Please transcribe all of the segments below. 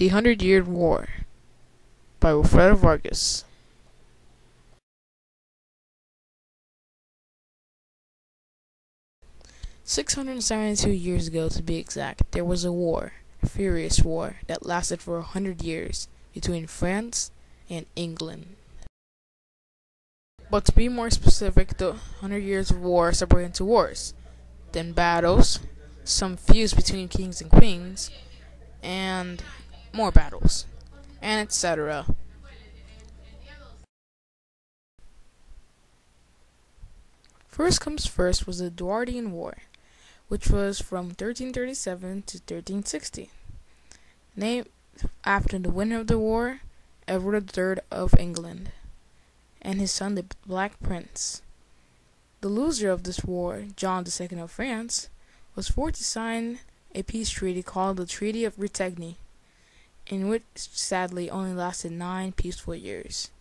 The 100-Year War by Wilfredo Vargas. 672 years ago, to be exact, there was a war, a furious war, that lasted for 100 years between France and England. But to be more specific, the 100 years of war are separated into wars, then battles, some feuds between kings and queens, and more battles, and etc. First comes first was the Edwardian War, which was from 1337 to 1360, named after the winner of the war, Edward III of England, and his son the Black Prince. The loser of this war, John II of France, was forced to sign a peace treaty called the Treaty of Bretigny, in which sadly only lasted 9 peaceful years.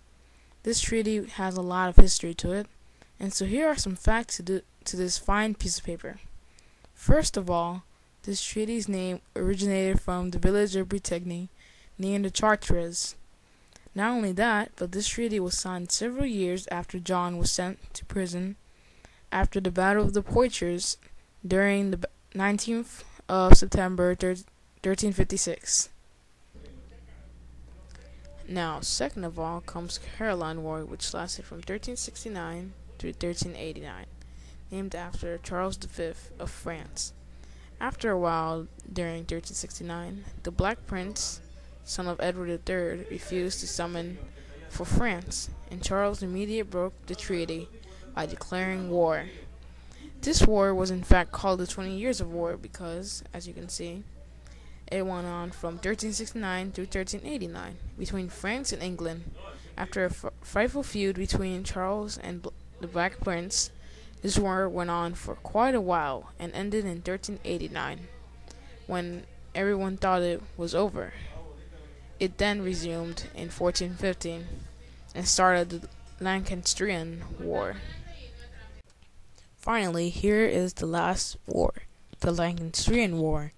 This treaty has a lot of history to it, and so here are some facts to this fine piece of paper. First of all, this treaty's name originated from the village of Bretigny near the Chartres. Not only that, but this treaty was signed several years after John was sent to prison after the Battle of the Poitiers during the 19th of September 1356. Now, second of all comes Caroline War, which lasted from 1369 to 1389, named after Charles V of France. After a while, during 1369, the Black Prince, son of Edward III, refused to summon for France, and Charles immediately broke the treaty by declaring war. This war was in fact called the 20 Years of War because, as you can see, it went on from 1369 to 1389 between France and England. After a frightful feud between Charles and the Black Prince, this war went on for quite a while and ended in 1389, when everyone thought it was over. It then resumed in 1415 and started the Lancastrian War. Finally, here is the last war, the Lancastrian War.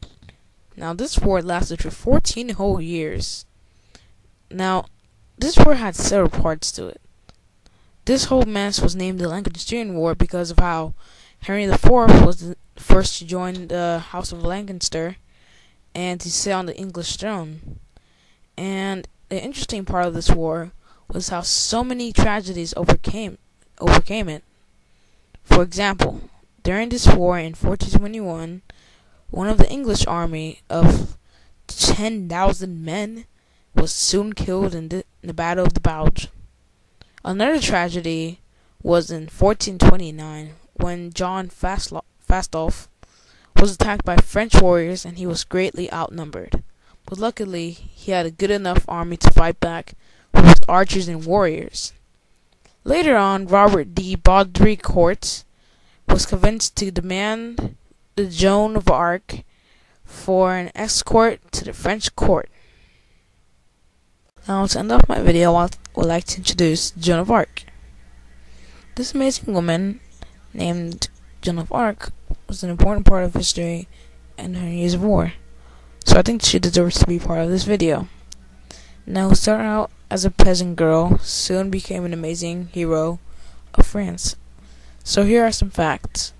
Now, this war lasted for 14 whole years. Now, this war had several parts to it. This whole mess was named the Lancastrian War because of how Henry IV was the first to join the House of Lancaster and to sit on the English throne. And the interesting part of this war was how so many tragedies overcame it. For example, during this war in 1421, one of the English army of 10,000 men was soon killed in the Battle of the Bulge. Another tragedy was in 1429 when John Fastolf was attacked by French warriors and he was greatly outnumbered. But luckily, he had a good enough army to fight back with archers and warriors. Later on, Robert de Baudricourt was convinced to demand the Joan of Arc for an escort to the French court. Now, to end off my video, I would like to introduce Joan of Arc. This amazing woman, named Joan of Arc, was an important part of history and her years of war. So I think she deserves to be part of this video. Now, who started out as a peasant girl, soon became an amazing hero of France. So here are some facts.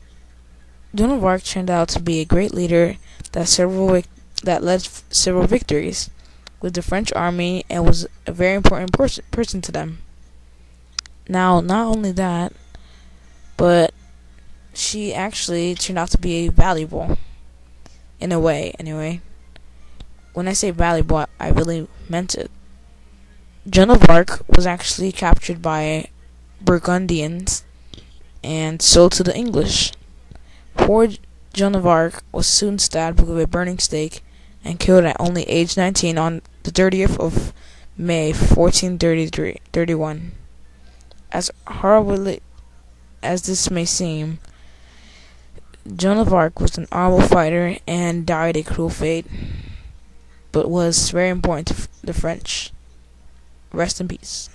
Joan of Arc turned out to be a great leader that led several victories with the French army and was a very important person to them. Now, not only that, but she actually turned out to be valuable. In a way, anyway. When I say valuable, I really meant it. Joan of Arc was actually captured by Burgundians and sold to the English. Poor Joan of Arc was soon stabbed with a burning stake and killed at only age 19 on the 30th of May 1431. As horrible as this may seem, Joan of Arc was an honorable fighter and died a cruel fate, but was very important to the French. Rest in peace.